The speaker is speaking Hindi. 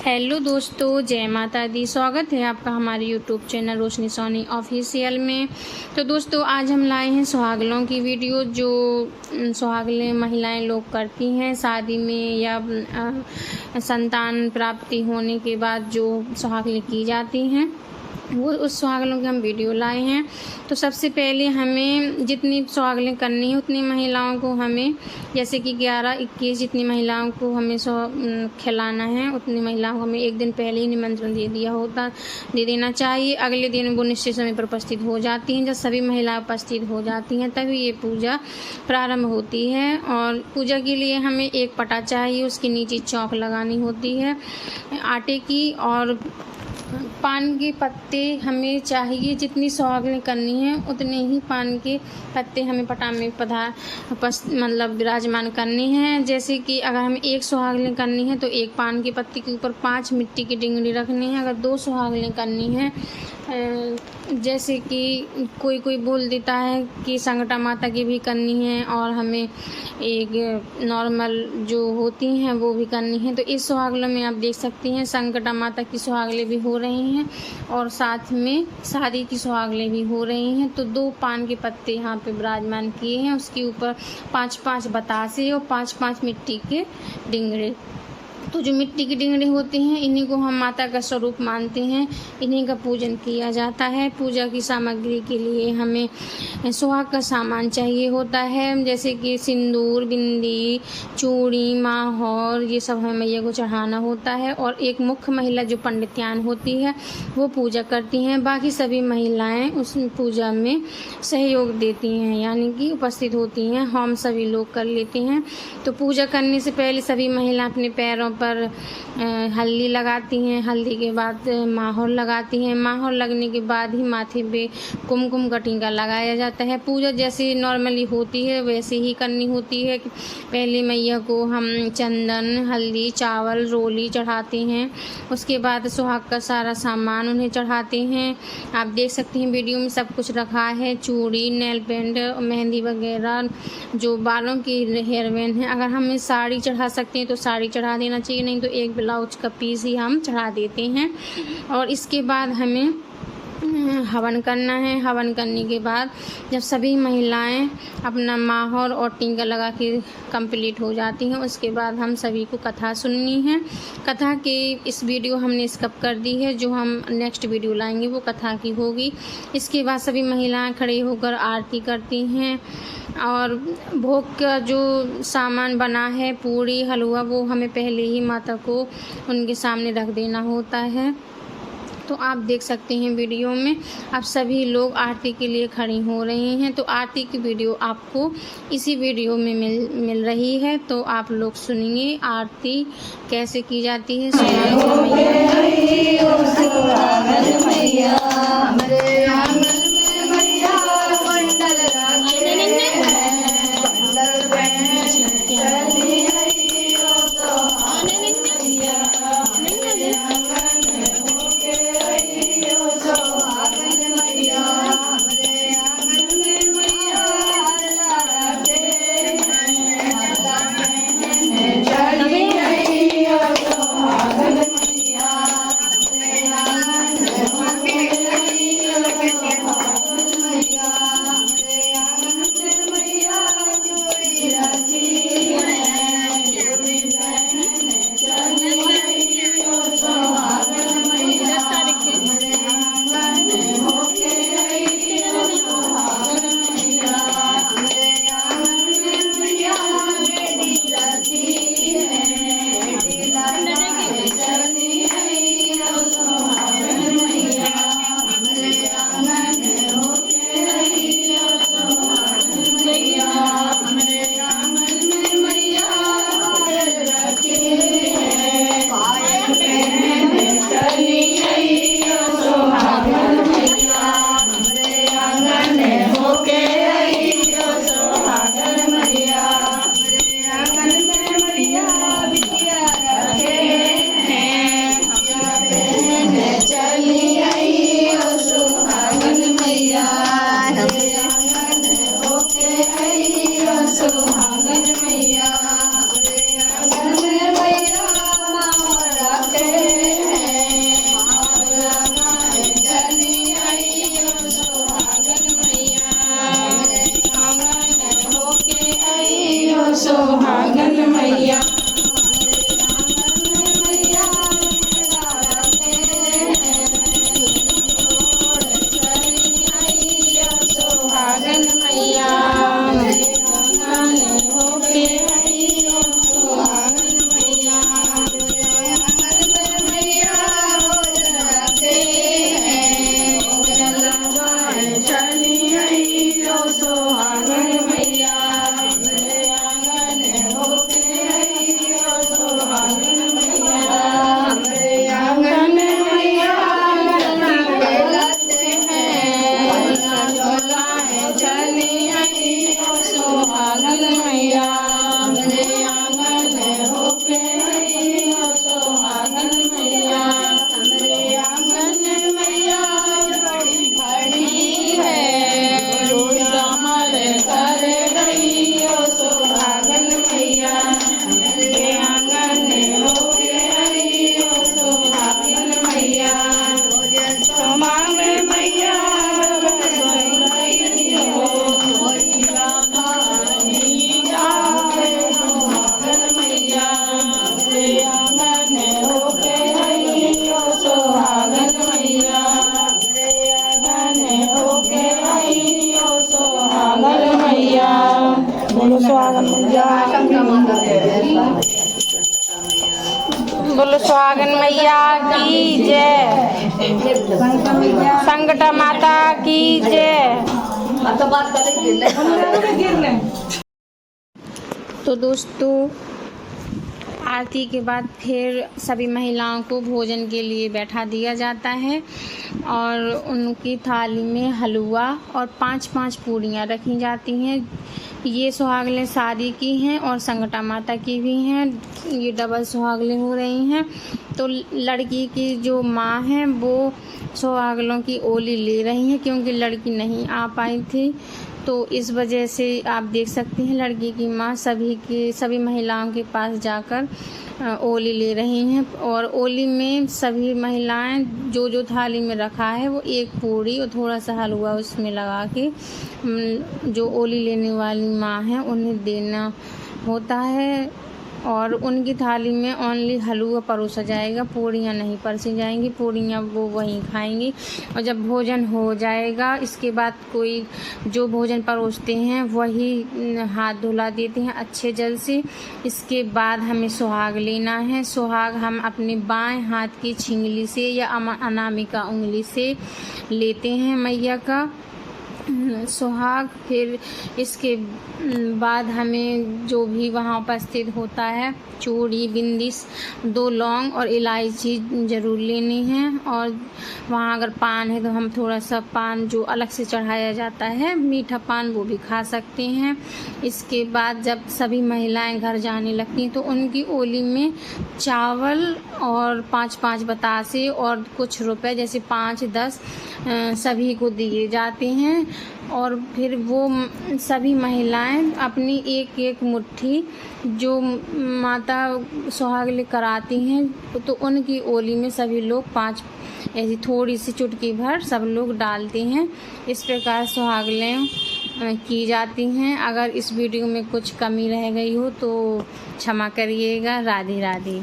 हेलो दोस्तों, जय माता दी। स्वागत है आपका हमारे यूट्यूब चैनल रोशनी सोनी ऑफिशियल में। तो दोस्तों, आज हम लाए हैं सुहागलों की वीडियो, जो सुहागलें महिलाएं लोग करती हैं शादी में या संतान प्राप्ति होने के बाद जो सुहागलें की जाती हैं, वो उस सुहागलों की हम वीडियो लाए हैं। तो सबसे पहले हमें जितनी सुहागलें करनी है उतनी महिलाओं को हमें, जैसे कि 11-21 जितनी महिलाओं को हमें खिलाना है, उतनी महिलाओं को हमें एक दिन पहले ही निमंत्रण दे देना चाहिए। अगले दिन वो निश्चित समय पर उपस्थित हो जाती हैं। जब सभी महिलाएं उपस्थित हो जाती हैं तभी ये पूजा प्रारंभ होती है। और पूजा के लिए हमें एक पटा चाहिए, उसके नीचे चौक लगानी होती है आटे की, और पान के पत्ते हमें चाहिए। जितनी सुहागलें करनी है उतने ही पान के पत्ते हमें पटा में विराजमान करने हैं। जैसे कि अगर हमें 1 सुहागलें करनी है तो 1 पान के पत्ते के ऊपर 5 मिट्टी की डिंगड़ी रखनी है। अगर 2 सुहागलें करनी है, जैसे कि कोई बोल देता है कि संगटा माता की भी करनी है और हमें एक नॉर्मल जो होती हैं वो भी करनी है, तो इस सुहागलों में आप देख सकती हैं संगटा माता की सुहागलें भी हो रही हैं और साथ में शादी की सुहागलें भी हो रही हैं। तो 2 पान के पत्ते यहाँ पे विराजमान किए हैं, उसके ऊपर 5-5 बतासे और 5-5 मिट्टी के डिंगड़े। तो जो मिट्टी की डिंगड़ी होती हैं, इन्हीं को हम माता का स्वरूप मानते हैं, इन्हीं का पूजन किया जाता है। पूजा की सामग्री के लिए हमें सुहाग का सामान चाहिए होता है, जैसे कि सिंदूर, बिंदी, चूड़ी, माहौर, ये सब हमें मैया को चढ़ाना होता है। और एक मुख्य महिला जो पंडित्यान होती है वो पूजा करती हैं, बाकी सभी महिलाएं उस पूजा में सहयोग देती हैं, यानी कि उपस्थित होती हैं। हम सभी लोग कर लेते हैं। तो पूजा करने से पहले सभी महिला अपने पैरों पर हल्दी लगाती हैं, हल्दी के बाद माहौर लगाती हैं, माहौर लगने के बाद ही माथे पे कुमकुम का टीका लगाया जाता है। पूजा जैसे नॉर्मली होती है वैसे ही करनी होती है। पहले मैया को हम चंदन, हल्दी, चावल, रोली चढ़ाते हैं, उसके बाद सुहाग का सारा सामान उन्हें चढ़ाते हैं। आप देख सकते हैं वीडियो में सब कुछ रखा है, चूड़ी, नेल पेंट, मेहंदी वगैरह, जो बालों की हेयर बैंड है। अगर हमें साड़ी चढ़ा सकते हैं तो साड़ी चढ़ा देना चाहिए, नहीं तो एक ब्लाउज का पीस ही हम चढ़ा देते हैं। और इसके बाद हमें हवन करना है। हवन करने के बाद जब सभी महिलाएं अपना माहौर और टीका लगा के कंप्लीट हो जाती हैं, उसके बाद हम सभी को कथा सुननी है। कथा की इस वीडियो हमने स्किप कर दी है, जो हम नेक्स्ट वीडियो लाएंगे वो कथा की होगी। इसके बाद सभी महिलाएं खड़ी होकर आरती करती हैं और भोग का जो सामान बना है, पूड़ी, हलवा, वो हमें पहले ही माता को उनके सामने रख देना होता है। तो आप देख सकते हैं वीडियो में अब सभी लोग आरती के लिए खड़ी हो रही हैं। तो आरती की वीडियो आपको इसी वीडियो में मिल रही है, तो आप लोग सुनिए आरती कैसे की जाती है। बोलो सुहागन मैया की जय, संकटा माता की जय। तो दोस्तों, आरती के बाद फिर सभी महिलाओं को भोजन के लिए बैठा दिया जाता है और उनकी थाली में हलवा और 5-5 पूड़ियाँ रखी जाती हैं। ये सुहागनें शादी की हैं और संकटा माता की भी हैं, ये डबल सुहागनें हो रही हैं। तो लड़की की जो माँ हैं वो सुहागनों की ओली ले रही हैं क्योंकि लड़की नहीं आ पाई थी। तो इस वजह से आप देख सकते हैं लड़की की माँ सभी महिलाओं के पास जाकर ओली ले रही हैं और ओली में सभी महिलाएं जो थाली में रखा है वो एक पूड़ी और थोड़ा सा हलवा उसमें लगा के जो ओली लेने वाली माँ है उन्हें देना होता है और उनकी थाली में ओनली हलवा परोसा जाएगा, पूड़ियाँ नहीं परोसी जाएंगी, पूड़ियाँ वो वहीं खाएंगी। और जब भोजन हो जाएगा इसके बाद कोई जो भोजन परोसते हैं वही हाथ धुला देते हैं अच्छे जल से। इसके बाद हमें सुहाग लेना है। सुहाग हम अपने बाएं हाथ की छिंगली से या अनामिका उंगली से लेते हैं मैया का सुहाग। फिर इसके बाद हमें जो भी वहाँ उपस्थित होता है चूड़ी, बिंदी, 2 लौंग और इलायची ज़रूर लेनी है। और वहाँ अगर पान है तो हम थोड़ा सा पान जो अलग से चढ़ाया जाता है मीठा पान वो भी खा सकते हैं। इसके बाद जब सभी महिलाएं घर जाने लगती हैं तो उनकी ओली में चावल और 5-5 बतासे और कुछ रुपए जैसे 5-10 सभी को दिए जाते हैं। और फिर वो सभी महिलाएं अपनी एक मुट्ठी जो माता सुहाग लेकर आती हैं तो उनकी ओली में सभी लोग 5 ऐसी थोड़ी सी चुटकी भर सब लोग डालते हैं। इस प्रकार सुहागनें की जाती हैं। अगर इस वीडियो में कुछ कमी रह गई हो तो क्षमा करिएगा। राधे राधे।